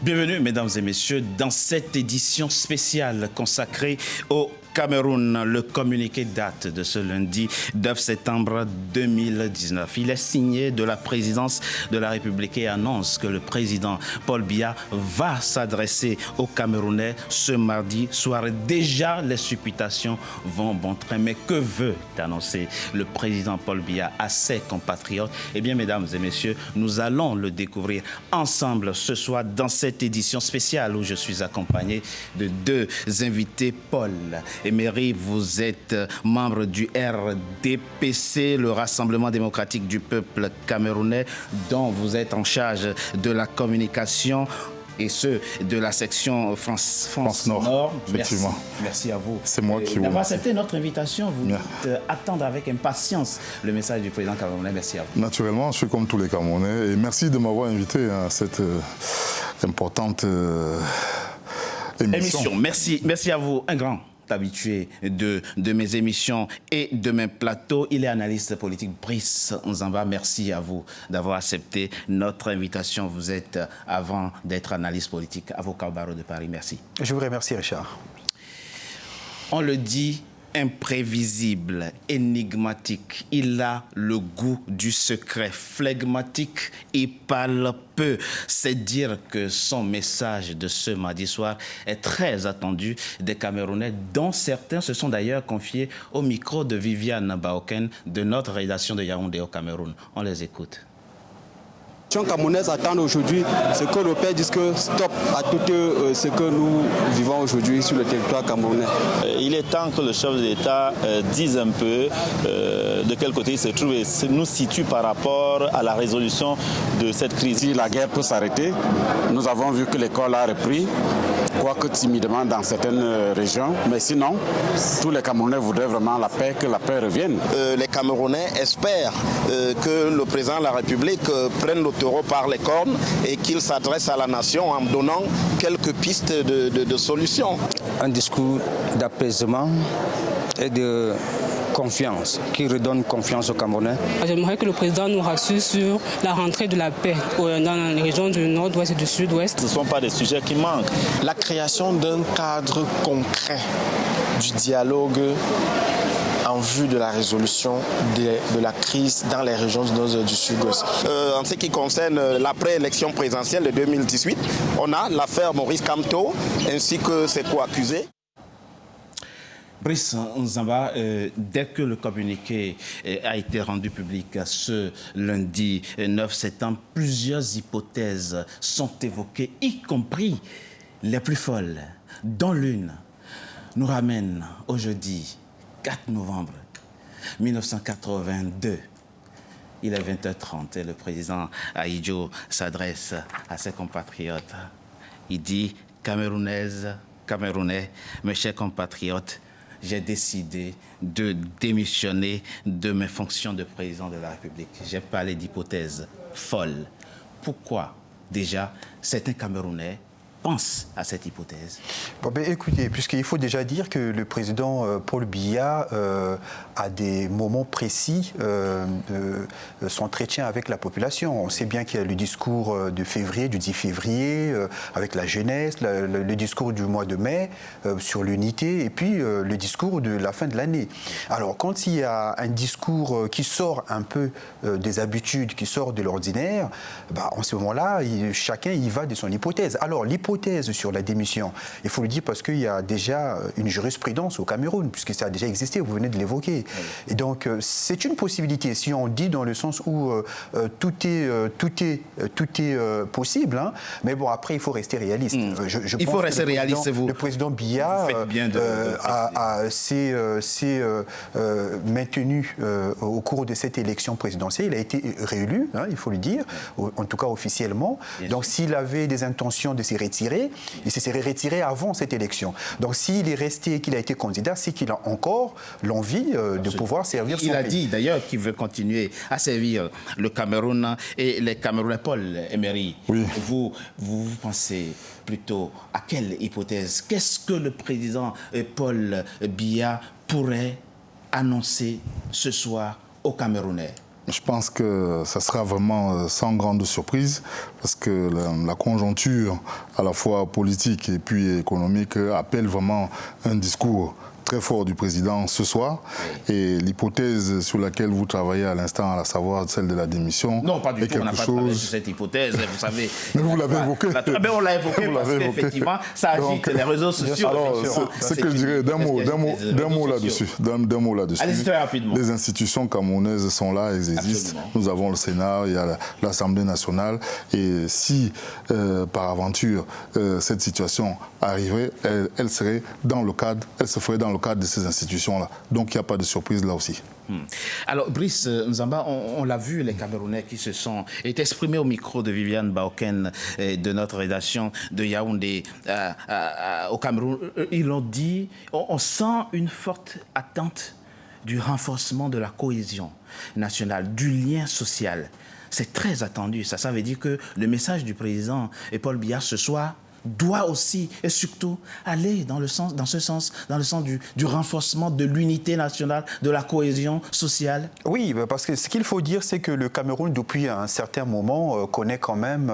Bienvenue, mesdames et messieurs, dans cette édition spéciale consacrée au Cameroun. Le communiqué date de ce lundi 9 septembre 2019. Il est signé de la présidence de la République et annonce que le président Paul Biya va s'adresser aux Camerounais ce mardi soir. Déjà, les supputations vont bon train. Mais que veut annoncer le président Paul Biya à ses compatriotes? Eh bien, mesdames et messieurs, nous allons le découvrir ensemble ce soir dans cette édition spéciale où je suis accompagné de deux invités. Paul Emery, vous êtes membre du RDPC, le Rassemblement démocratique du peuple camerounais, dont vous êtes en charge de la communication et ceux de la section France Nord. Effectivement. Merci à vous. C'est moi qui vous d'avoir accepté notre invitation. Vous dites attendre avec impatience le message du président camerounais. Merci à vous. Naturellement, je suis comme tous les Camerounais et merci de m'avoir invité à cette importante émission. Merci à vous, un grand habitué de mes émissions et de mes plateaux. Il est analyste politique. Brice Nzamba, merci à vous d'avoir accepté notre invitation. Vous êtes, avant d'être analyste politique, avocat au barreau de Paris. Merci. Je vous remercie, Richard. On le dit, imprévisible, énigmatique. Il a le goût du secret, flegmatique, il parle peu. C'est dire que son message de ce mardi soir est très attendu des Camerounais, dont certains se sont d'ailleurs confiés au micro de Viviane Baoken de notre rédaction de Yaoundé au Cameroun. On les écoute. Les Camerounaises attendent aujourd'hui ce que l'Europe dise que stop à tout ce que nous vivons aujourd'hui sur le territoire camerounais. Il est temps que le chef de l'État dise un peu de quel côté il se trouve et nous situe par rapport à la résolution de cette crise. Si la guerre peut s'arrêter, nous avons vu que l'école a repris, quoique timidement dans certaines régions. Mais sinon, tous les Camerounais voudraient vraiment la paix, que la paix revienne. Les Camerounais espèrent que le président de la République prenne le taureau par les cornes et qu'il s'adresse à la nation en donnant quelques pistes de solutions. Un discours d'apaisement et de confiance, qui redonne confiance aux Camerounais. J'aimerais que le président nous rassure sur la rentrée de la paix dans les régions du nord-ouest et du sud-ouest. Ce ne sont pas des sujets qui manquent. La création d'un cadre concret du dialogue en vue de la résolution de la crise dans les régions du nord et du sud-ouest. En ce qui concerne l'après-élection présidentielle de 2018, on a l'affaire Maurice Kamto ainsi que ses co-accusés. Brice Nzamba, dès que le communiqué a été rendu public ce lundi 9 septembre, plusieurs hypothèses sont évoquées, y compris les plus folles, dont l'une nous ramène au jeudi 4 novembre 1982. Il est 20h30 et le président Ahidjo s'adresse à ses compatriotes. Il dit « Camerounaises, Camerounais, mes chers compatriotes, j'ai décidé de démissionner de mes fonctions de président de la République. » J'ai parlé d'hypothèses folles. Pourquoi, déjà, certains Camerounais pense à cette hypothèse? Bon, ben, écoutez, puisqu'il faut déjà dire que le président Paul Biya a des moments précis son entretien avec la population. On sait bien qu'il y a le discours de février, du 10 février, avec la jeunesse, le discours du mois de mai sur l'unité, et puis le discours de la fin de l'année. Alors, quand il y a un discours qui sort un peu des habitudes, qui sort de l'ordinaire, bah, en ce moment-là, chacun y va de son hypothèse. Alors, l'hypothèse sur la démission, il faut le dire parce qu'il y a déjà une jurisprudence au Cameroun, puisque ça a déjà existé, vous venez de l'évoquer. Oui. Et donc, c'est une possibilité, si on dit dans le sens où tout est possible, hein, mais bon, après, il faut rester réaliste. Il faut rester réaliste, vous. Le président Biya s'est maintenu au cours de cette élection présidentielle. Il a été réélu, hein, il faut le dire, en tout cas officiellement. Donc, s'il avait des intentions de se retirer, il se serait retiré avant cette élection. Donc s'il est resté, qu'il a été candidat, c'est qu'il a encore l'envie de pouvoir servir son pays. Il a dit d'ailleurs qu'il veut continuer à servir le Cameroun et les Camerounais. Paul Emery, oui. Vous pensez plutôt à quelle hypothèse? Qu'est-ce que le président Paul Biya pourrait annoncer ce soir aux Camerounais? Je pense que ça sera vraiment sans grande surprise parce que la conjoncture à la fois politique et puis économique appelle vraiment un discours très fort du président ce soir. Et l'hypothèse sur laquelle vous travaillez à l'instant, à savoir celle de la démission, non, pas du tout, on n'a pas travaillé sur cette hypothèse, vous savez. Mais vous l'avez évoqué. On l'a évoqué parce qu'effectivement, ça agite les réseaux sociaux. Alors, ce que je dirais, d'un mot là-dessus. Allez-y très rapidement. Les institutions camerounaises sont là, elles existent. Absolument. Nous avons le Sénat, il y a l'Assemblée nationale. Et si, par aventure, cette situation arriverait, elle serait dans le cadre, elle se ferait dans le cadre de ces institutions-là. Donc, il n'y a pas de surprise là aussi. Alors, Brice Nzamba, on l'a vu, les Camerounais qui se sont exprimés au micro de Viviane Baoken de notre rédaction de Yaoundé au Cameroun. Ils l'ont dit, on sent une forte attente du renforcement de la cohésion nationale, du lien social. C'est très attendu. Ça veut dire que le message du président Paul Biya ce soir doit aussi et surtout aller dans ce sens du renforcement de l'unité nationale, de la cohésion sociale. Oui, parce que ce qu'il faut dire, c'est que le Cameroun, depuis un certain moment, connaît quand même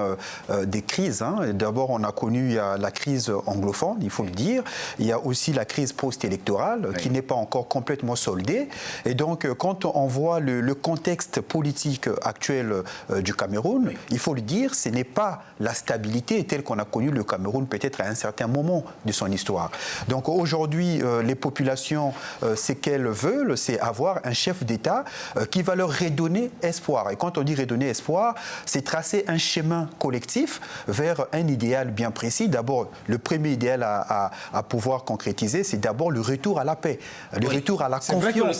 des crises. D'abord, on a connu la crise anglophone, il faut le dire. Il y a aussi la crise post-électorale qui n'est pas encore complètement soldée. Et donc, quand on voit le contexte politique actuel du Cameroun, il faut le dire, ce n'est pas la stabilité telle qu'on a connu le Cameroun peut-être à un certain moment de son histoire. Donc aujourd'hui, les populations, ce qu'elles veulent, c'est avoir un chef d'État qui va leur redonner espoir. Et quand on dit redonner espoir, c'est tracer un chemin collectif vers un idéal bien précis. D'abord, le premier idéal à pouvoir concrétiser, c'est d'abord le retour à la paix, le retour à la confiance. Le retour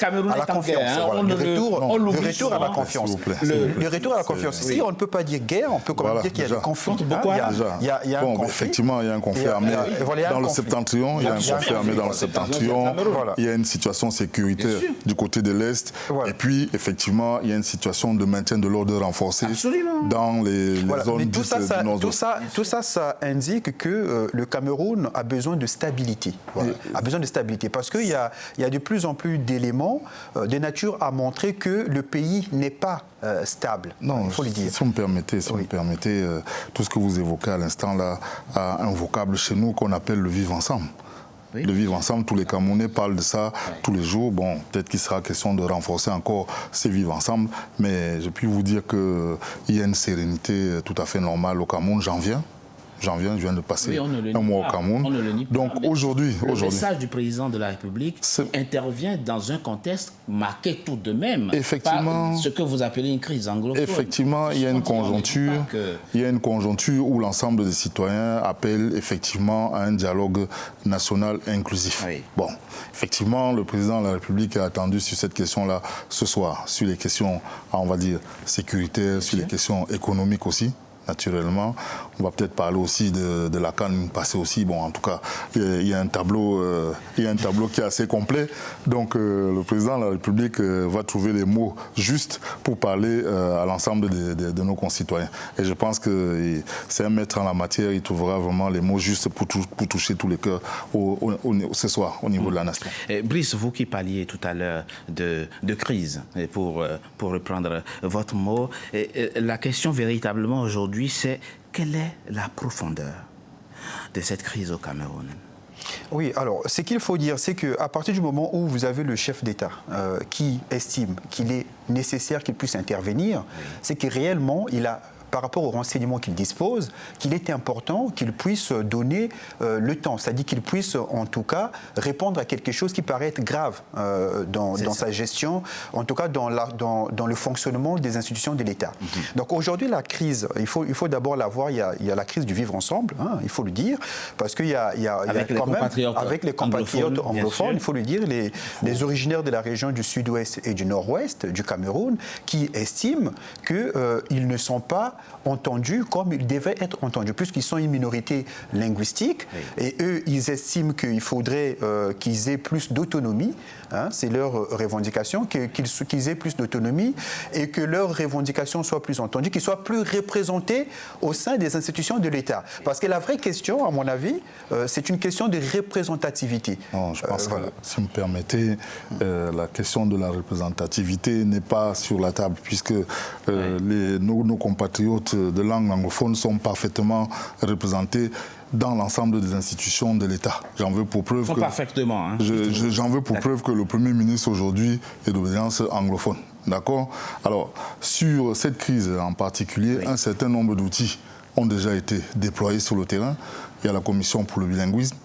à la confiance. Le retour à la confiance. Si on ne peut pas dire guerre, on peut quand même dire qu'il y a des conflits. Il y a un conflit. Effectivement, il y a un conflit armé dans le septentrion. Il y a un conflit armé dans le septentrion. Il y a une situation sécuritaire du côté de l'Est. Et puis, effectivement, il y a une situation de maintien de l'ordre renforcé dans les zones du Nord-Ouest. Tout ça, ça indique que le Cameroun a besoin de stabilité. A besoin de stabilité. Parce qu'il y a de plus en plus d'éléments de nature à montrer que le pays n'est pas stable. Non, il faut le dire. Si vous me permettez, tout ce que vous évoquez à l'instant là a un vocable chez nous qu'on appelle le vivre ensemble. Le vivre ensemble, tous les Camerounais parlent de ça tous les jours. Bon, peut-être qu'il sera question de renforcer encore ces vivre ensemble, mais je puis vous dire qu'il y a une sérénité tout à fait normale au Cameroun. Je viens de passer un mois au Cameroun. Donc aujourd'hui, le message du président de la République intervient dans un contexte marqué tout de même par ce que vous appelez une crise anglophone. Effectivement, il y a une conjoncture où l'ensemble des citoyens appellent effectivement à un dialogue national inclusif. Oui. Bon, effectivement, le président de la République a attendu sur cette question-là ce soir, sur les questions, on va dire, sécuritaires, sur les questions économiques aussi. Naturellement, on va peut-être parler aussi de la CAN passée aussi. Bon, en tout cas, il y a un tableau qui est assez complet. Donc, le président de la République va trouver les mots justes pour parler à l'ensemble de nos concitoyens. Et je pense que c'est un maître en la matière. Il trouvera vraiment les mots justes pour toucher tous les cœurs ce soir au niveau de la nation. Brice, vous qui parliez tout à l'heure de crise, pour reprendre votre mot, la question véritablement aujourd'hui, c'est quelle est la profondeur de cette crise au Cameroun? Oui, alors, ce qu'il faut dire, c'est qu'à partir du moment où vous avez le chef d'État qui estime qu'il est nécessaire qu'il puisse intervenir, c'est que réellement, il a, par rapport aux renseignements qu'il dispose, qu'il est important qu'il puisse donner le temps, c'est-à-dire qu'il puisse en tout cas répondre à quelque chose qui paraît être grave dans sa gestion, en tout cas dans le fonctionnement des institutions de l'État. Donc aujourd'hui, la crise, il faut d'abord la voir, il y a la crise du vivre ensemble, il faut le dire, parce qu'il y a quand même, avec les compatriotes anglophones, il faut le dire, les originaires de la région du sud-ouest et du nord-ouest du Cameroun, qui estiment qu'ils ne sont pas entendus comme ils devaient être entendus, puisqu'ils sont une minorité linguistique, et eux, ils estiment qu'il faudrait qu'ils aient plus d'autonomie, hein, c'est leur revendication, qu'ils aient plus d'autonomie et que leurs revendications soient plus entendues, qu'ils soient plus représentés au sein des institutions de l'État. Parce que la vraie question, à mon avis, c'est une question de représentativité. Non, je pense que, si vous me permettez, la question de la représentativité n'est pas sur la table, puisque nos compatriotes de langue anglophone sont parfaitement représentés dans l'ensemble des institutions de l'État. J'en veux pour preuve que... parfaitement. Hein, j'en veux pour preuve que le Premier ministre aujourd'hui est d'obédience anglophone. D'accord? Alors, sur cette crise en particulier, un certain nombre d'outils ont déjà été déployés sur le terrain. Il y a la commission pour le bilinguisme,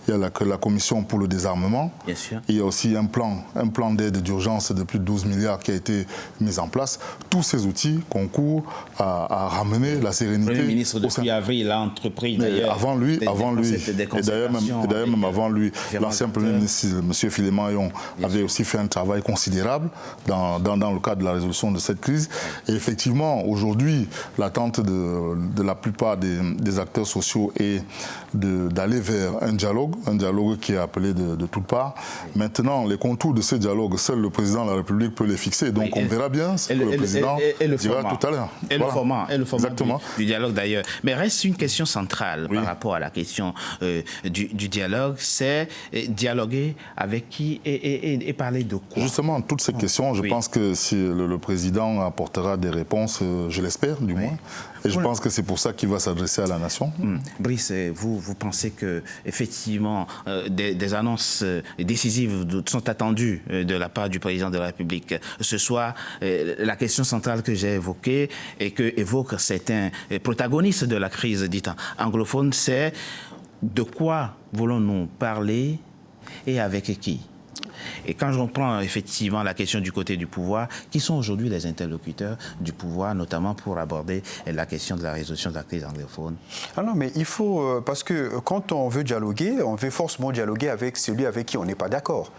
il y a la commission pour le désarmement. Bien sûr. Il y a aussi un plan d'aide d'urgence de plus de 12 milliards qui a été mis en place. Tous ces outils concourent à ramener la sérénité. Le Premier ministre, depuis avril, a entrepris d'ailleurs. Avant lui, et d'ailleurs même avant lui, l'ancien Premier ministre, M. Philémon Ayon, avait aussi fait un travail considérable dans le cadre de la résolution de cette crise. Et effectivement, aujourd'hui, l'attente de la plupart des acteurs sociaux est d'aller vers un dialogue qui est appelé de toutes parts. Maintenant, les contours de ce dialogue, seul le président de la République peut les fixer. Donc on verra bien ce que le président dira tout à l'heure. Et le format du dialogue d'ailleurs. Mais reste une question centrale par rapport à la question du dialogue, c'est dialoguer avec qui et parler de quoi? Justement, toutes ces questions, je pense que si le président apportera des réponses, je l'espère du moins. Et je pense que c'est pour ça qu'il va s'adresser à la nation. Brice, vous pensez que effectivement des annonces décisives sont attendues de la part du président de la République? Ce soit la question centrale que j'ai évoquée et que évoquent certains protagonistes de la crise dite anglophone, c'est de quoi voulons-nous parler et avec qui? Et quand j'en prends effectivement la question du côté du pouvoir, qui sont aujourd'hui les interlocuteurs du pouvoir, notamment pour aborder la question de la résolution de la crise anglophone? Ah non, mais il faut, parce que quand on veut dialoguer, on veut forcément dialoguer avec celui avec qui on n'est pas d'accord.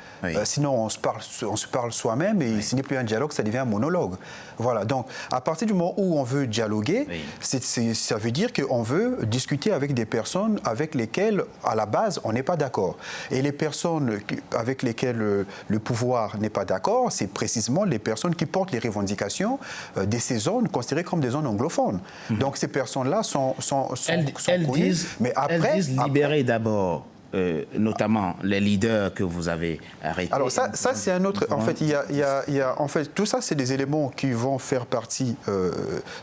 Sinon, on se parle soi-même et ce n'est plus un dialogue, ça devient un monologue. Voilà, donc à partir du moment où on veut dialoguer, ça veut dire qu'on veut discuter avec des personnes avec lesquelles, à la base, on n'est pas d'accord. Et les personnes avec lesquelles le pouvoir n'est pas d'accord, c'est précisément les personnes qui portent les revendications de ces zones considérées comme des zones anglophones. Donc ces personnes-là sont connues. Mais après, elles disent libérer d'abord. Notamment les leaders que vous avez arrêtés. Alors ça c'est un autre. En fait, en fait, tout ça, c'est des éléments qui vont faire partie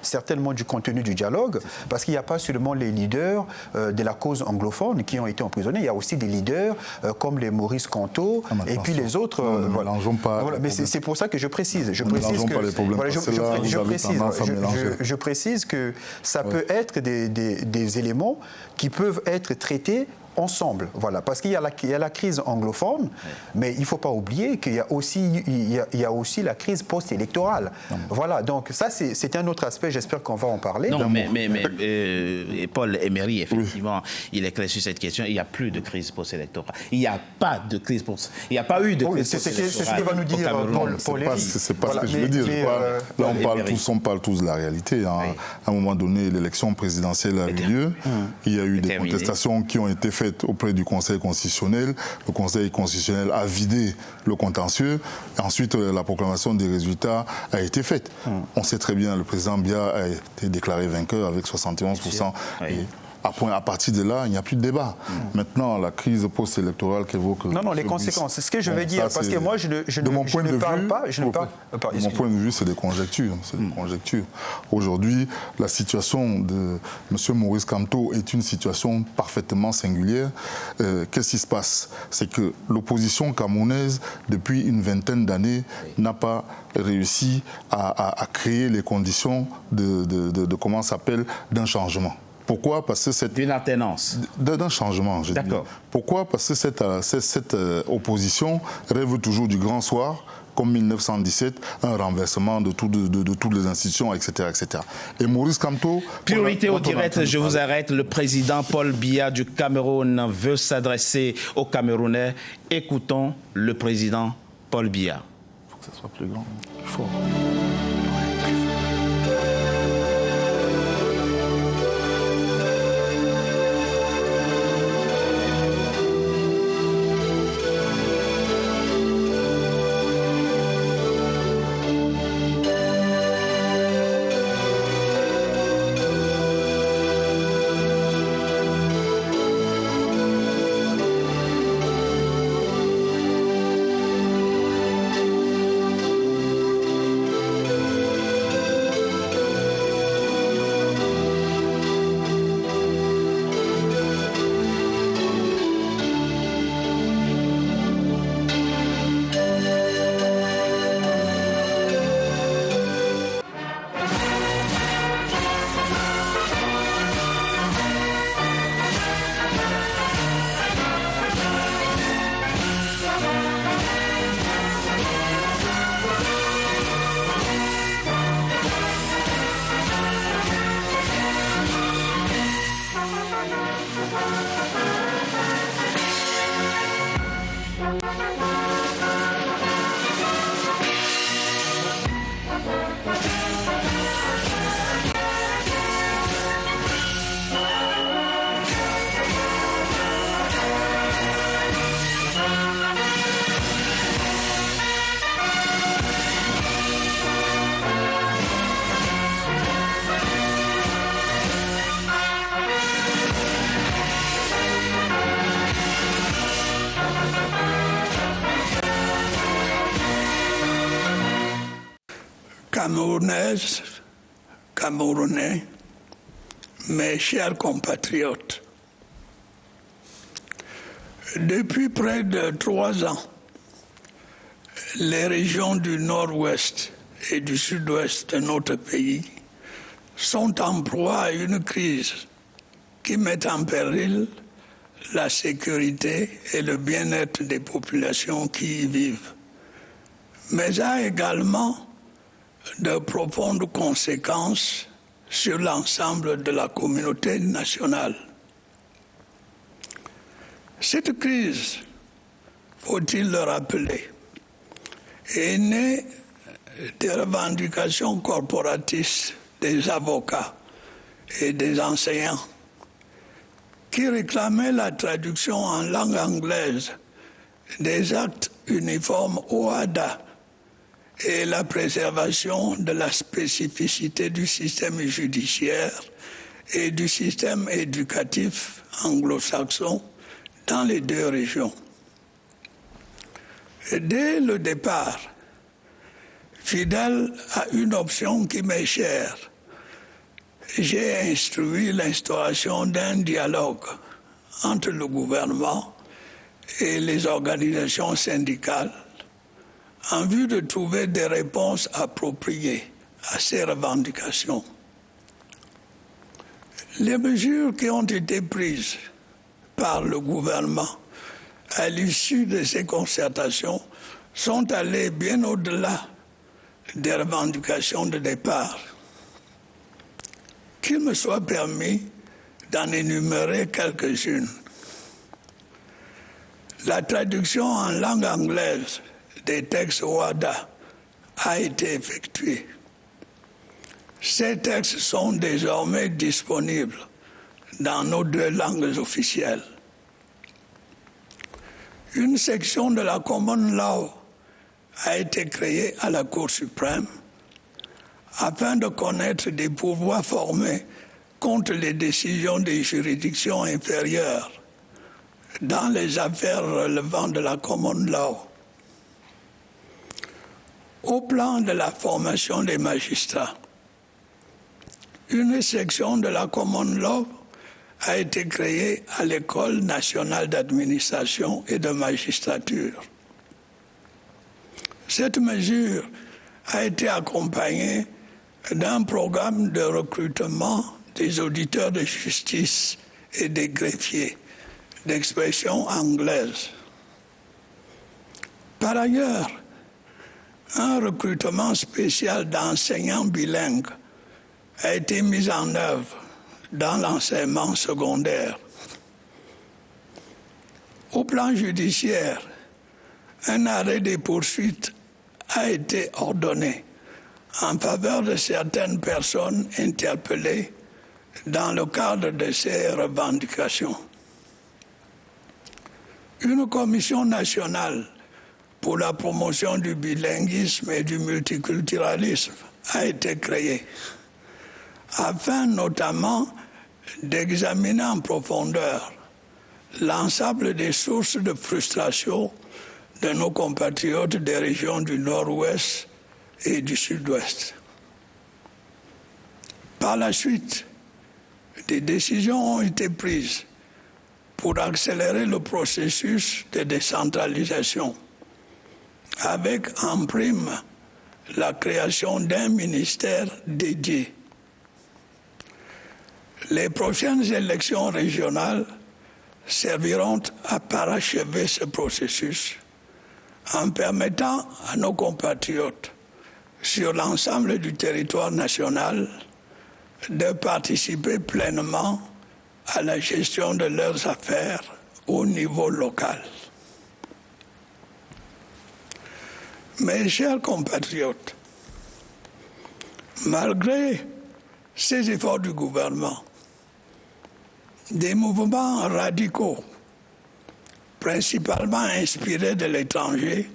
certainement du contenu du dialogue, parce qu'il n'y a pas seulement les leaders de la cause anglophone qui ont été emprisonnés. Il y a aussi des leaders comme les Maurice Kamto et puis les autres. Mais c'est pour ça que je précise. Je précise que ça peut être des éléments qui peuvent être traités ensemble, voilà, parce qu'il y a la crise anglophone, mais il ne faut pas oublier qu'il y a aussi la crise post-électorale. Voilà, donc ça c'est un autre aspect, j'espère qu'on va en parler. Non, mais Paul Emery, effectivement, il est clair sur cette question, il n'y a plus de crise post-électorale. Il n'y a pas de crise post-électorale. Il n'y a pas eu de crise post-électorale. C'est ce qu'il va nous dire Paul Emery. C'est pas ce que je veux dire. Là, on parle tous de la réalité. À un moment donné, l'élection présidentielle a eu lieu. Il y a eu des contestations qui ont été faites auprès du Conseil constitutionnel. Le Conseil constitutionnel a vidé le contentieux. Ensuite, la proclamation des résultats a été faite. On sait très bien, le président Biya a été déclaré vainqueur avec 71%. À partir de là, il n'y a plus de débat. Maintenant, la crise post-électorale qu'évoque... Non, les conséquences, c'est ce que je vais dire, parce que moi, je ne parle pas... De mon point de vue, c'est des conjectures. Aujourd'hui, la situation de M. Maurice Kamto est une situation parfaitement singulière. Qu'est-ce qui se passe? C'est que l'opposition camerounaise, depuis une vingtaine d'années, n'a pas réussi à créer les conditions de comment ça s'appelle, d'un changement. Pourquoi? Parce que c'est d'une alternance. D'un changement, je dis. Pourquoi? Parce que cette opposition rêve toujours du grand soir, comme 1917, un renversement de toutes les institutions, etc., etc. Et Maurice Kamto... Priorité au direct, je vous arrête. Le président Paul Biya du Cameroun veut s'adresser aux Camerounais. Écoutons le président Paul Biya. Il faut que ça soit plus grand, plus fort. Camerounaises, Camerounais, mes chers compatriotes, depuis près de 3 ans, les régions du nord-ouest et du sud-ouest de notre pays sont en proie à une crise qui met en péril la sécurité et le bien-être des populations qui y vivent, mais a également de profondes conséquences sur l'ensemble de la communauté nationale. Cette crise, faut-il le rappeler, est née des revendications corporatistes des avocats et des enseignants qui réclamaient la traduction en langue anglaise des actes uniformes OHADA et la préservation de la spécificité du système judiciaire et du système éducatif anglo-saxon dans les 2 régions. Et dès le départ, fidèle à une option qui m'est chère, j'ai instruit l'instauration d'un dialogue entre le gouvernement et les organisations syndicales en vue de trouver des réponses appropriées à ces revendications. Les mesures qui ont été prises par le gouvernement à l'issue de ces concertations sont allées bien au-delà des revendications de départ. Qu'il me soit permis d'en énumérer quelques-unes. La traduction en langue anglaise des textes OHADA a été effectuée. Ces textes sont désormais disponibles dans nos 2 langues officielles. Une section de la Common Law a été créée à la Cour suprême afin de connaître des pourvois formés contre les décisions des juridictions inférieures dans les affaires relevant de la Common Law. Au plan de la formation des magistrats, une section de la Common Law a été créée à l'École nationale d'administration et de magistrature. Cette mesure a été accompagnée d'un programme de recrutement des auditeurs de justice et des greffiers d'expression anglaise. Par ailleurs, un recrutement spécial d'enseignants bilingues a été mis en œuvre dans l'enseignement secondaire. Au plan judiciaire, un arrêt des poursuites a été ordonné en faveur de certaines personnes interpellées dans le cadre de ces revendications. Une commission nationale pour la promotion du bilinguisme et du multiculturalisme a été créée, afin notamment d'examiner en profondeur l'ensemble des sources de frustration de nos compatriotes des régions du Nord-Ouest et du Sud-Ouest. Par la suite, des décisions ont été prises pour accélérer le processus de décentralisation, avec en prime la création d'un ministère dédié. Les prochaines élections régionales serviront à parachever ce processus en permettant à nos compatriotes sur l'ensemble du territoire national de participer pleinement à la gestion de leurs affaires au niveau local. Mes chers compatriotes, malgré ces efforts du gouvernement, des mouvements radicaux, principalement inspirés de l'étranger,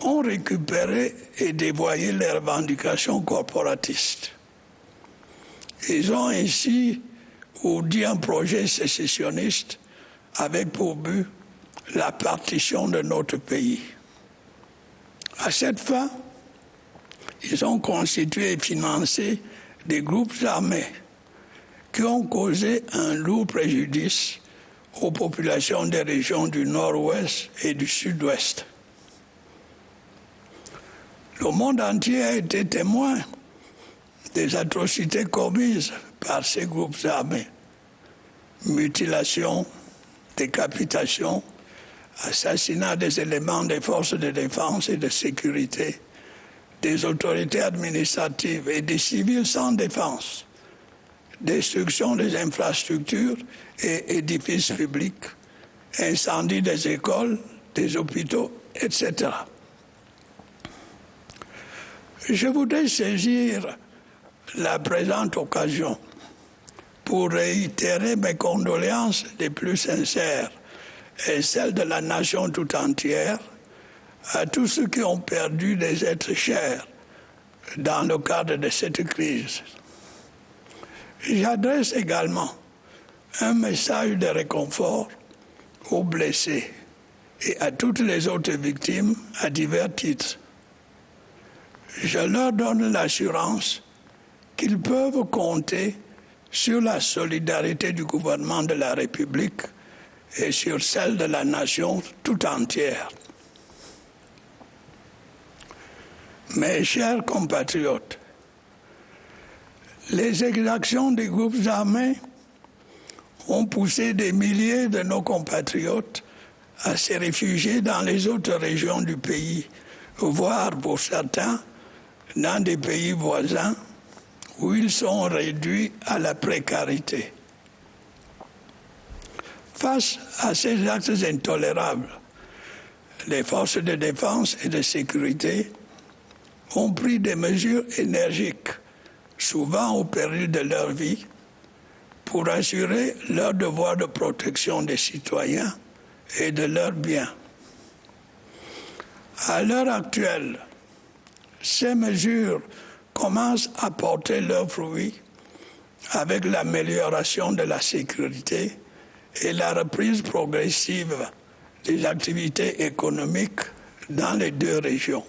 ont récupéré et dévoyé les revendications corporatistes. Ils ont ainsi ourdi un projet sécessionniste avec pour but la partition de notre pays. À cette fin, ils ont constitué et financé des groupes armés qui ont causé un lourd préjudice aux populations des régions du Nord-Ouest et du Sud-Ouest. Le monde entier a été témoin des atrocités commises par ces groupes armés. Mutilation, décapitation, assassinat des éléments des forces de défense et de sécurité, des autorités administratives et des civils sans défense, destruction des infrastructures et édifices publics, incendie des écoles, des hôpitaux, etc. Je voudrais saisir la présente occasion pour réitérer mes condoléances les plus sincères et celles de la nation tout entière à tous ceux qui ont perdu des êtres chers dans le cadre de cette crise. J'adresse également un message de réconfort aux blessés et à toutes les autres victimes à divers titres. Je leur donne l'assurance qu'ils peuvent compter sur la solidarité du gouvernement de la République et sur celle de la nation tout entière. Mes chers compatriotes, les exactions des groupes armés ont poussé des milliers de nos compatriotes à se réfugier dans les autres régions du pays, voire pour certains dans des pays voisins où ils sont réduits à la précarité. Face à ces actes intolérables, les forces de défense et de sécurité ont pris des mesures énergiques, souvent au péril de leur vie, pour assurer leur devoir de protection des citoyens et de leurs biens. À l'heure actuelle, ces mesures commencent à porter leurs fruits avec l'amélioration de la sécurité et la reprise progressive des activités économiques dans les deux régions.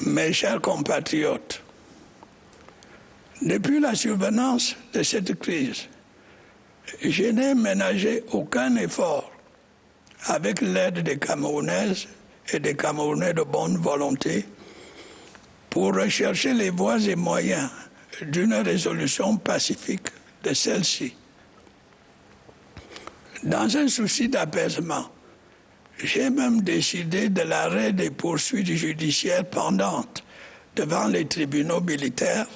Mes chers compatriotes, depuis la survenance de cette crise, je n'ai ménagé aucun effort avec l'aide des Camerounaises et des Camerounais de bonne volonté pour rechercher les voies et moyens d'une résolution pacifique de celle-ci. Dans un souci d'apaisement, j'ai même décidé de l'arrêt des poursuites judiciaires pendantes devant les tribunaux militaires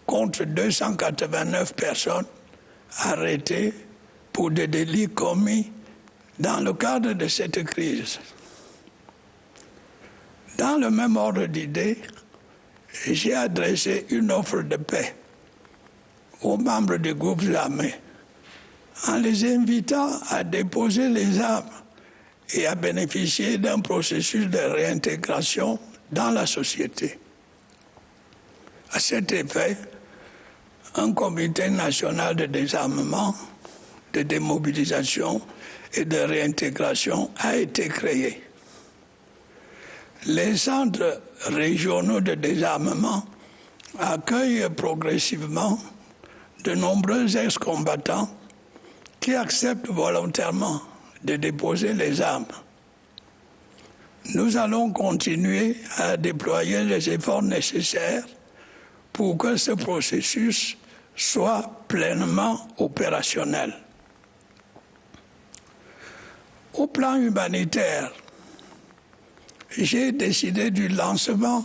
contre 289 personnes arrêtées pour des délits commis dans le cadre de cette crise. Dans le même ordre d'idées, j'ai adressé une offre de paix aux membres des groupes armés en les invitant à déposer les armes et à bénéficier d'un processus de réintégration dans la société. À cet effet, un comité national de désarmement, de démobilisation et de réintégration a été créé. Les centres régionaux de désarmement accueillent progressivement de nombreux ex-combattants qui acceptent volontairement de déposer les armes. Nous allons continuer à déployer les efforts nécessaires pour que ce processus soit pleinement opérationnel. Au plan humanitaire, j'ai décidé du lancement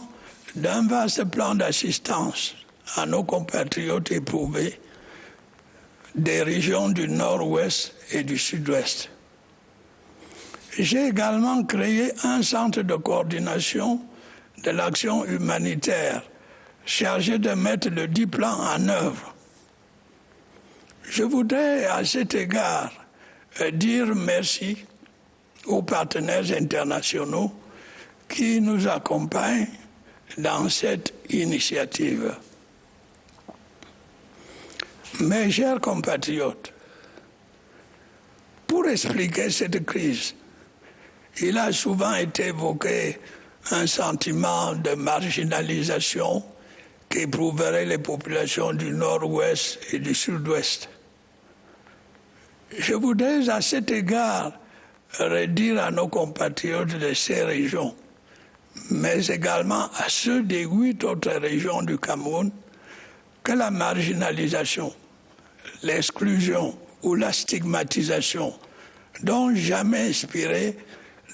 d'un vaste plan d'assistance à nos compatriotes éprouvés des régions du nord-ouest et du sud-ouest. J'ai également créé un centre de coordination de l'action humanitaire chargé de mettre le 10 plans en œuvre. Je voudrais à cet égard dire merci aux partenaires internationaux qui nous accompagnent dans cette initiative. Mes chers compatriotes, pour expliquer cette crise, il a souvent été évoqué un sentiment de marginalisation qu'éprouveraient les populations du nord-ouest et du sud-ouest. Je voudrais à cet égard redire à nos compatriotes de ces régions, mais également à ceux des 8 autres régions du Cameroun, que la marginalisation, l'exclusion ou la stigmatisation n'ont jamais inspiré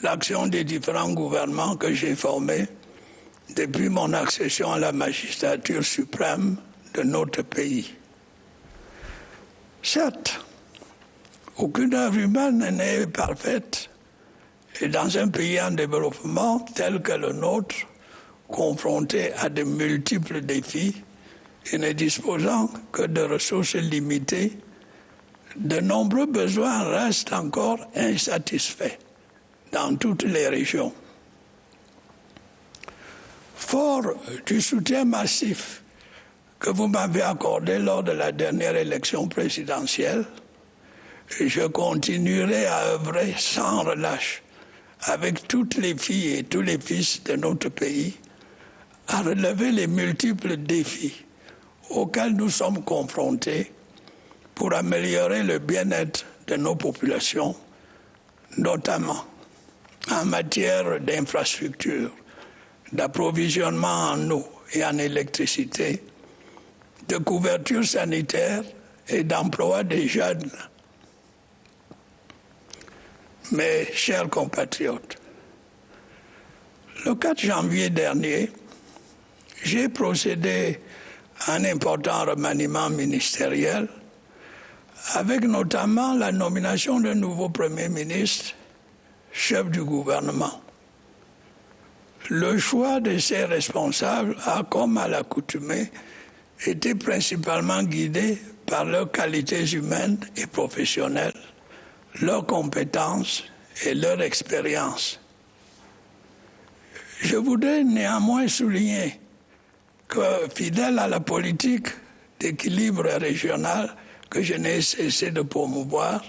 l'action des différents gouvernements que j'ai formés depuis mon accession à la magistrature suprême de notre pays. Certes, aucune œuvre humaine n'est parfaite, et dans un pays en développement tel que le nôtre, confronté à de multiples défis et ne disposant que de ressources limitées, de nombreux besoins restent encore insatisfaits dans toutes les régions. Fort du soutien massif que vous m'avez accordé lors de la dernière élection présidentielle, je continuerai à œuvrer sans relâche avec toutes les filles et tous les fils de notre pays à relever les multiples défis auxquels nous sommes confrontés pour améliorer le bien-être de nos populations, notamment en matière d'infrastructures, d'approvisionnement en eau et en électricité, de couverture sanitaire et d'emploi des jeunes. Mes chers compatriotes, le 4 janvier dernier, j'ai procédé à un important remaniement ministériel avec notamment la nomination d'un nouveau Premier ministre, chef du gouvernement. Le choix de ces responsables a, comme à l'accoutumée, été principalement guidé par leurs qualités humaines et professionnelles, leurs compétences et leur expérience. Je voudrais néanmoins souligner que, fidèle à la politique d'équilibre régional que je n'ai cessé de promouvoir,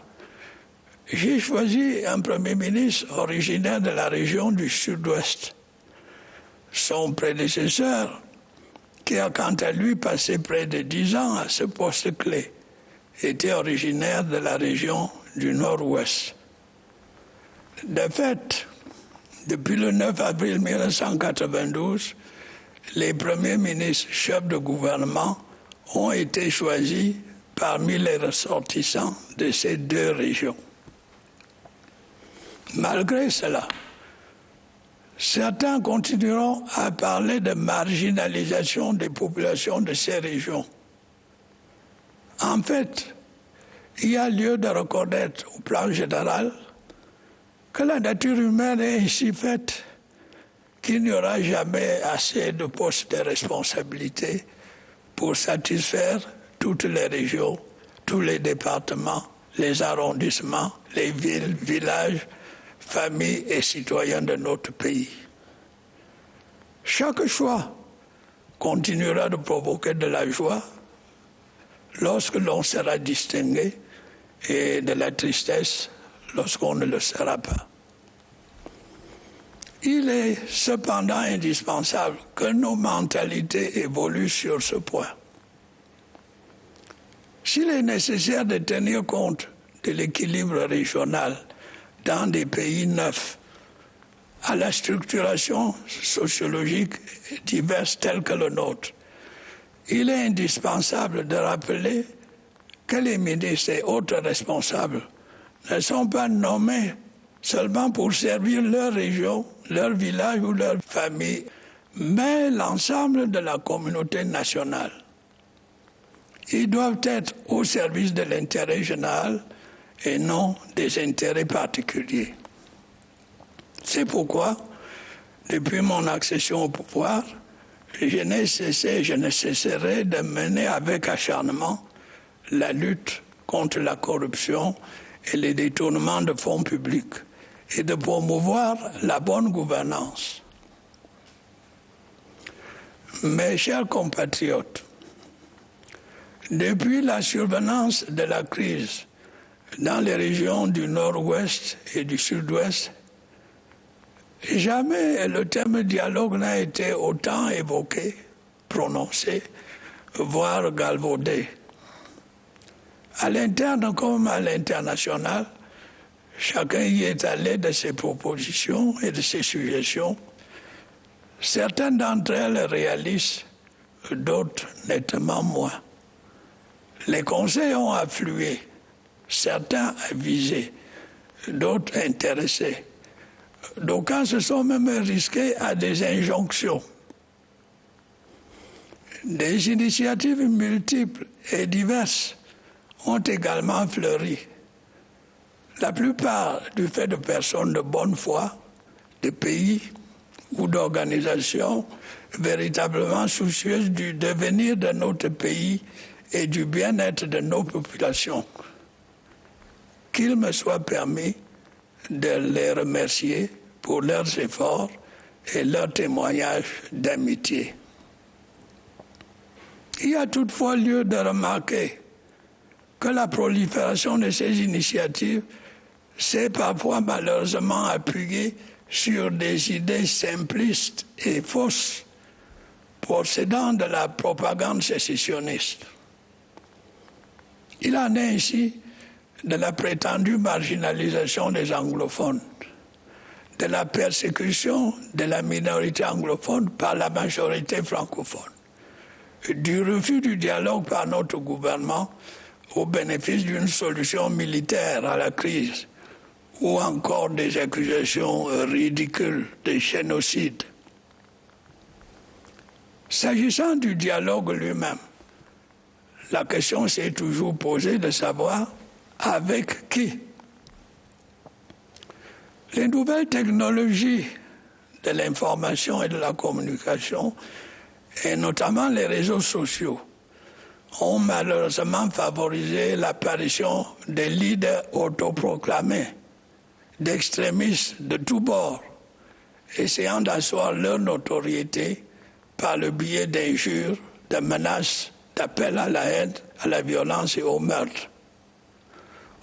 j'ai choisi un Premier ministre originaire de la région du Sud-Ouest. Son prédécesseur, qui a quant à lui passé près de 10 ans à ce poste clé, était originaire de la région du Nord-Ouest. De fait, depuis le 9 avril 1992, les premiers ministres chefs de gouvernement ont été choisis parmi les ressortissants de ces deux régions. Malgré cela, certains continueront à parler de marginalisation des populations de ces régions. En fait, il y a lieu de reconnaître au plan général que la nature humaine est ainsi faite qu'il n'y aura jamais assez de postes de responsabilité pour satisfaire toutes les régions, tous les départements, les arrondissements, les villes, villages, familles et citoyens de notre pays. Chaque choix continuera de provoquer de la joie lorsque l'on sera distingué et de la tristesse lorsqu'on ne le sera pas. Il est cependant indispensable que nos mentalités évoluent sur ce point. S'il est nécessaire de tenir compte de l'équilibre régional dans des pays neufs, à la structuration sociologique diverse telle que le nôtre, il est indispensable de rappeler que les ministres et autres responsables ne sont pas nommés seulement pour servir leur région, leur village ou leur famille, mais l'ensemble de la communauté nationale. Ils doivent être au service de l'intérêt général et non des intérêts particuliers. C'est pourquoi, depuis mon accession au pouvoir, je ne cesserai de mener avec acharnement la lutte contre la corruption et les détournements de fonds publics et de promouvoir la bonne gouvernance. Mes chers compatriotes, depuis la survenance de la crise dans les régions du nord-ouest et du sud-ouest, jamais le terme dialogue n'a été autant évoqué, prononcé, voire galvaudé. À l'interne comme à l'international, chacun y est allé de ses propositions et de ses suggestions. Certaines d'entre elles réalistes, d'autres nettement moins. Les conseils ont afflué, certains avisés, d'autres intéressés. D'aucuns se sont même risqués à des injonctions. Des initiatives multiples et diverses ont également fleuri. La plupart du fait de personnes de bonne foi, de pays ou d'organisations véritablement soucieuses du devenir de notre pays et du bien-être de nos populations. Qu'il me soit permis de les remercier pour leurs efforts et leurs témoignages d'amitié. Il y a toutefois lieu de remarquer que la prolifération de ces initiatives s'est parfois malheureusement appuyée sur des idées simplistes et fausses procédant de la propagande sécessionniste. Il en est ainsi de la prétendue marginalisation des anglophones, de la persécution de la minorité anglophone par la majorité francophone, du refus du dialogue par notre gouvernement au bénéfice d'une solution militaire à la crise, ou encore des accusations ridicules de génocide. S'agissant du dialogue lui-même, la question s'est toujours posée de savoir avec qui. Les nouvelles technologies de l'information et de la communication, et notamment les réseaux sociaux, ont malheureusement favorisé l'apparition des leaders autoproclamés, d'extrémistes de tous bords, essayant d'asseoir leur notoriété par le biais d'injures, de menaces, d'appels à la haine, à la violence et au meurtre.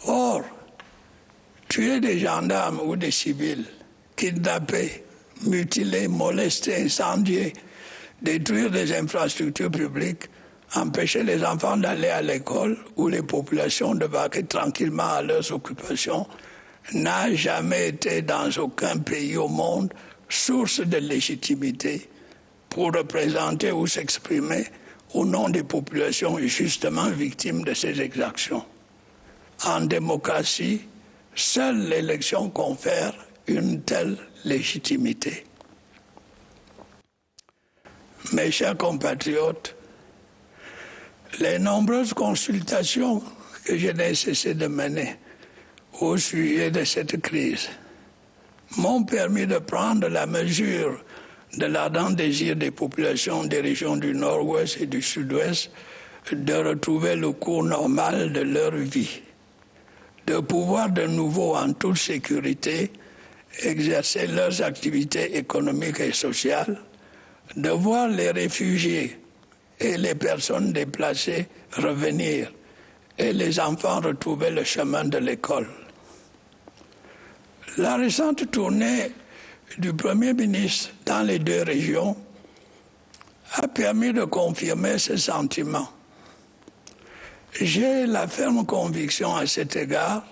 Or, tuer des gendarmes ou des civils, kidnapper, mutiler, molester, incendier, détruire des infrastructures publiques, empêcher les enfants d'aller à l'école ou les populations de vaquer tranquillement à leurs occupations, n'a jamais été dans aucun pays au monde source de légitimité pour représenter ou s'exprimer au nom des populations justement victimes de ces exactions. En démocratie, seule l'élection confère une telle légitimité. Mes chers compatriotes, les nombreuses consultations que je n'ai cessé de mener au sujet de cette crise m'ont permis de prendre la mesure de l'ardent désir des populations des régions du nord-ouest et du sud-ouest de retrouver le cours normal de leur vie, de pouvoir de nouveau en toute sécurité exercer leurs activités économiques et sociales, de voir les réfugiés et les personnes déplacées revenir et les enfants retrouver le chemin de l'école. La récente tournée du Premier ministre dans les deux régions a permis de confirmer ce sentiment. J'ai la ferme conviction à cet égard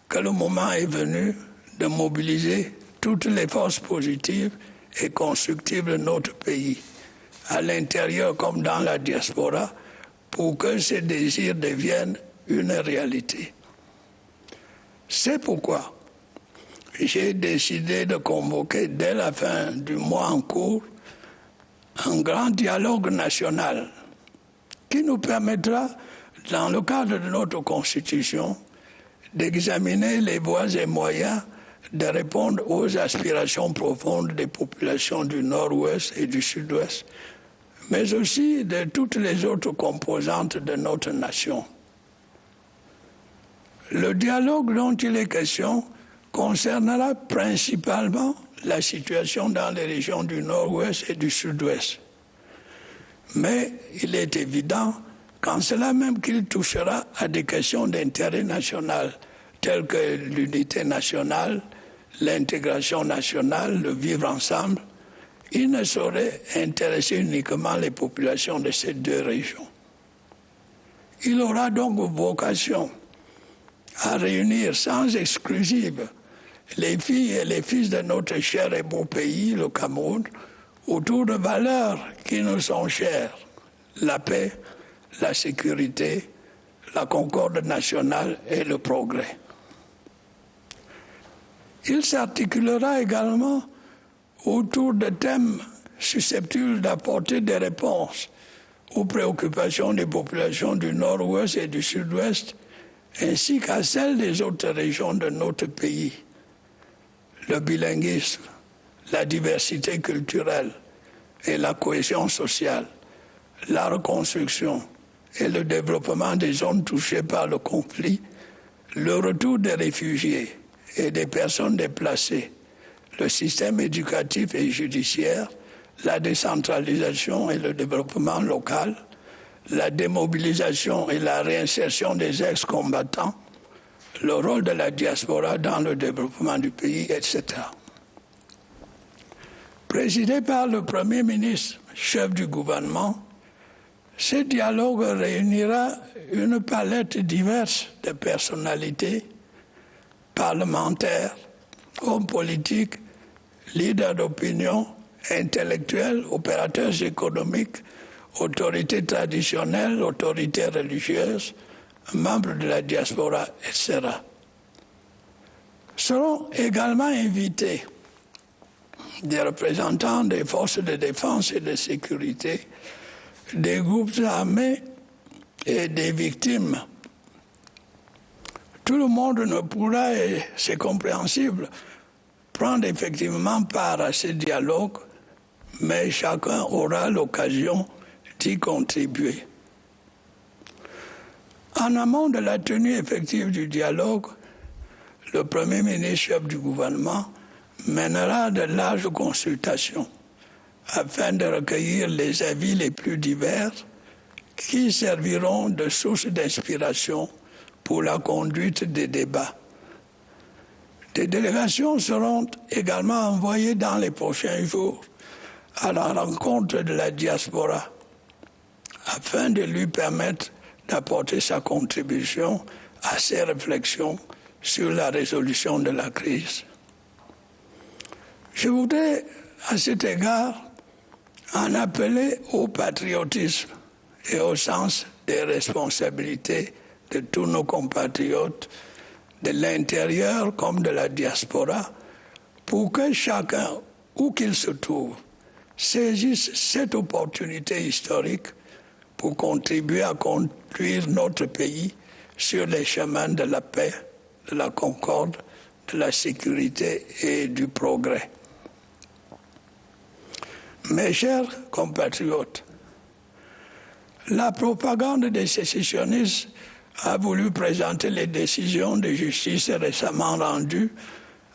que le moment est venu de mobiliser toutes les forces positives et constructives de notre pays, à l'intérieur comme dans la diaspora, pour que ces désirs deviennent une réalité. C'est pourquoi j'ai décidé de convoquer dès la fin du mois en cours un grand dialogue national qui nous permettra, dans le cadre de notre Constitution, d'examiner les voies et moyens de répondre aux aspirations profondes des populations du Nord-Ouest et du Sud-Ouest, mais aussi de toutes les autres composantes de notre nation. Le dialogue dont il est question concernera principalement la situation dans les régions du Nord-Ouest et du Sud-Ouest. Mais il est évident qu'en cela même qu'il touchera à des questions d'intérêt national, telles que l'unité nationale, l'intégration nationale, le vivre ensemble, il ne saurait intéresser uniquement les populations de ces deux régions. Il aura donc vocation à réunir sans exclusive les filles et les fils de notre cher et beau pays, le Cameroun, autour de valeurs qui nous sont chères, la paix, la sécurité, la concorde nationale et le progrès. Il s'articulera également autour de thèmes susceptibles d'apporter des réponses aux préoccupations des populations du Nord-Ouest et du Sud-Ouest, ainsi qu'à celles des autres régions de notre pays. Le bilinguisme, la diversité culturelle et la cohésion sociale, la reconstruction et le développement des zones touchées par le conflit, le retour des réfugiés et des personnes déplacées, le système éducatif et judiciaire, la décentralisation et le développement local, la démobilisation et la réinsertion des ex-combattants, le rôle de la diaspora dans le développement du pays, etc. Présidé par le Premier ministre, chef du gouvernement, ce dialogue réunira une palette diverse de personnalités, parlementaires, hommes politiques, leaders d'opinion, intellectuels, opérateurs économiques, autorités traditionnelles, autorités religieuses, membres de la diaspora, etc. Seront également invités des représentants des forces de défense et de sécurité, des groupes armés et des victimes. Tout le monde ne pourra, et c'est compréhensible, prendre effectivement part à ce dialogue, mais chacun aura l'occasion d'y contribuer. En amont de la tenue effective du dialogue, le Premier ministre, chef du gouvernement, mènera de larges consultations afin de recueillir les avis les plus divers qui serviront de source d'inspiration pour la conduite des débats. Des délégations seront également envoyées dans les prochains jours à la rencontre de la diaspora afin de lui permettre d'apporter sa contribution à ces réflexions sur la résolution de la crise. Je voudrais, à cet égard, en appeler au patriotisme et au sens des responsabilités de tous nos compatriotes, de l'intérieur comme de la diaspora, pour que chacun, où qu'il se trouve, saisisse cette opportunité historique pour contribuer à conduire notre pays sur les chemins de la paix, de la concorde, de la sécurité et du progrès. Mes chers compatriotes, la propagande des sécessionnistes a voulu présenter les décisions de justice récemment rendues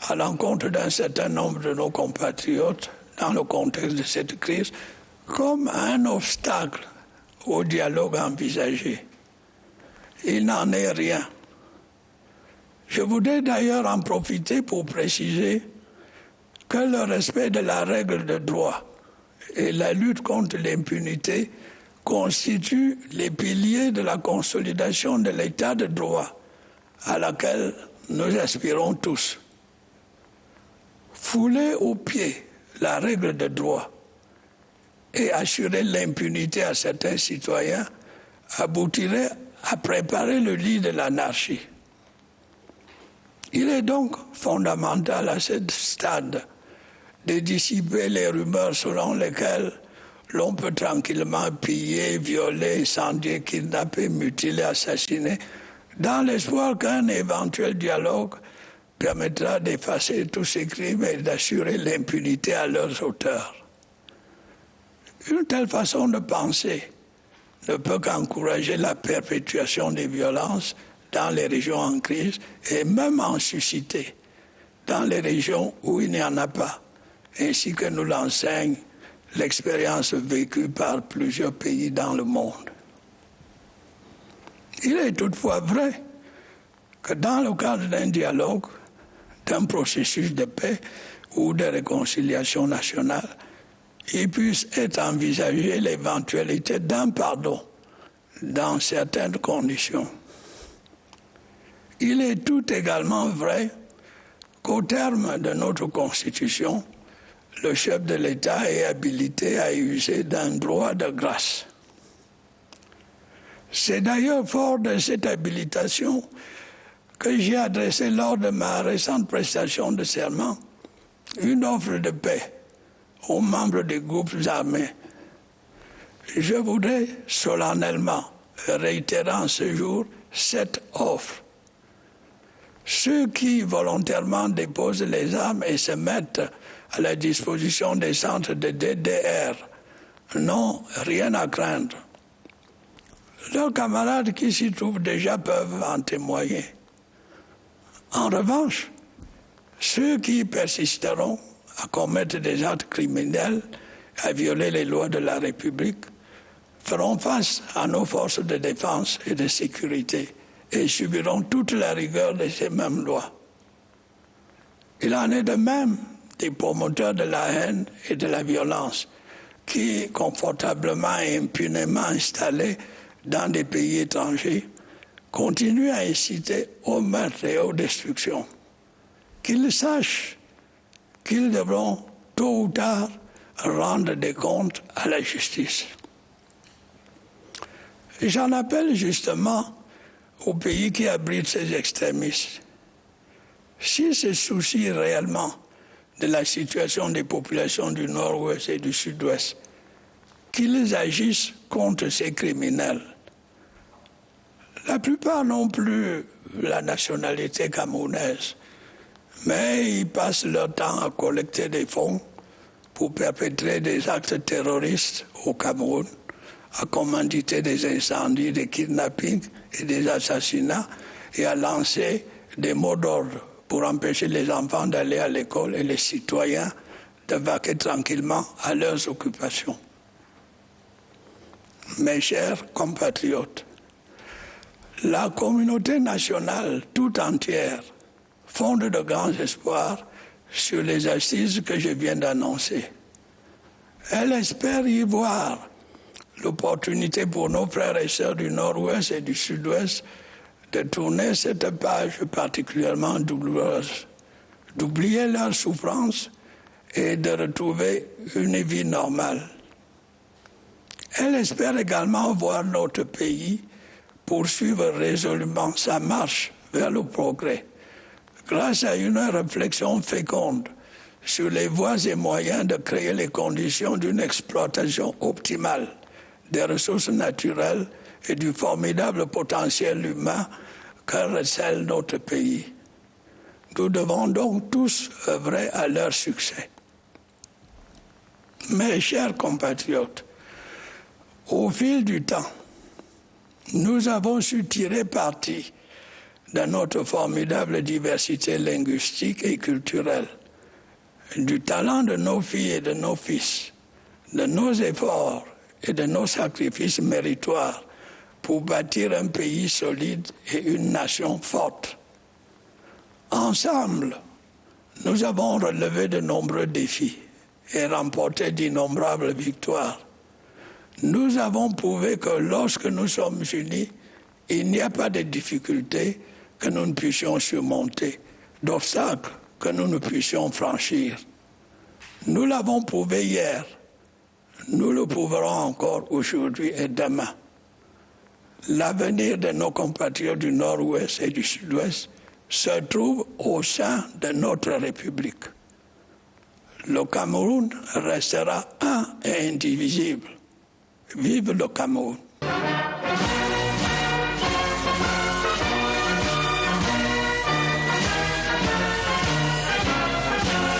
à l'encontre d'un certain nombre de nos compatriotes dans le contexte de cette crise comme un obstacle au dialogue envisagé. Il n'en est rien. Je voudrais d'ailleurs en profiter pour préciser que le respect de la règle de droit et la lutte contre l'impunité constituent les piliers de la consolidation de l'état de droit à laquelle nous aspirons tous. Fouler aux pieds la règle de droit et assurer l'impunité à certains citoyens aboutirait à préparer le lit de l'anarchie. Il est donc fondamental à ce stade de dissiper les rumeurs selon lesquelles l'on peut tranquillement piller, violer, incendier, kidnapper, mutiler, assassiner, dans l'espoir qu'un éventuel dialogue permettra d'effacer tous ces crimes et d'assurer l'impunité à leurs auteurs. Une telle façon de penser ne peut qu'encourager la perpétuation des violences dans les régions en crise et même en susciter dans les régions où il n'y en a pas, ainsi que nous l'enseigne l'expérience vécue par plusieurs pays dans le monde. Il est toutefois vrai que dans le cadre d'un dialogue, d'un processus de paix ou de réconciliation nationale, il puisse être envisagé l'éventualité d'un pardon dans certaines conditions. Il est tout également vrai qu'au terme de notre Constitution, le chef de l'État est habilité à user d'un droit de grâce. C'est d'ailleurs fort de cette habilitation que j'ai adressé lors de ma récente prestation de serment une offre de paix aux membres des groupes armés. Je voudrais solennellement réitérer en ce jour cette offre. Ceux qui volontairement déposent les armes et se mettent à la disposition des centres de DDR n'ont rien à craindre. Leurs camarades qui s'y trouvent déjà peuvent en témoigner. En revanche, ceux qui persisteront à commettre des actes criminels, à violer les lois de la République, feront face à nos forces de défense et de sécurité et subiront toute la rigueur de ces mêmes lois. Il en est de même des promoteurs de la haine et de la violence qui, confortablement et impunément installés dans des pays étrangers, continuent à inciter au meurtre et aux destructions. Qu'ils sachent qu'ils devront tôt ou tard rendre des comptes à la justice. J'en appelle justement aux pays qui abritent ces extrémistes. S'ils se soucient réellement de la situation des populations du Nord-Ouest et du Sud-Ouest, qu'ils agissent contre ces criminels. La plupart n'ont plus la nationalité camerounaise, mais ils passent leur temps à collecter des fonds pour perpétrer des actes terroristes au Cameroun, à commanditer des incendies, des kidnappings et des assassinats et à lancer des mots d'ordre pour empêcher les enfants d'aller à l'école et les citoyens de vaquer tranquillement à leurs occupations. Mes chers compatriotes, la communauté nationale tout entière fonde de grands espoirs sur les assises que je viens d'annoncer. Elle espère y voir l'opportunité pour nos frères et sœurs du Nord-Ouest et du Sud-Ouest de tourner cette page particulièrement douloureuse, d'oublier leurs souffrances et de retrouver une vie normale. Elle espère également voir notre pays poursuivre résolument sa marche vers le progrès, grâce à une réflexion féconde sur les voies et moyens de créer les conditions d'une exploitation optimale des ressources naturelles et du formidable potentiel humain que recèle notre pays. Nous devons donc tous œuvrer à leur succès. Mes chers compatriotes, au fil du temps, nous avons su tirer parti de notre formidable diversité linguistique et culturelle, du talent de nos filles et de nos fils, de nos efforts et de nos sacrifices méritoires pour bâtir un pays solide et une nation forte. Ensemble, nous avons relevé de nombreux défis et remporté d'innombrables victoires. Nous avons prouvé que lorsque nous sommes unis, il n'y a pas de difficultés que nous ne puissions surmonter, d'obstacles que nous ne puissions franchir. Nous l'avons prouvé hier, nous le prouverons encore aujourd'hui et demain. L'avenir de nos compatriotes du Nord-Ouest et du Sud-Ouest se trouve au sein de notre République. le Cameroun restera un et indivisible. Vive le Cameroun!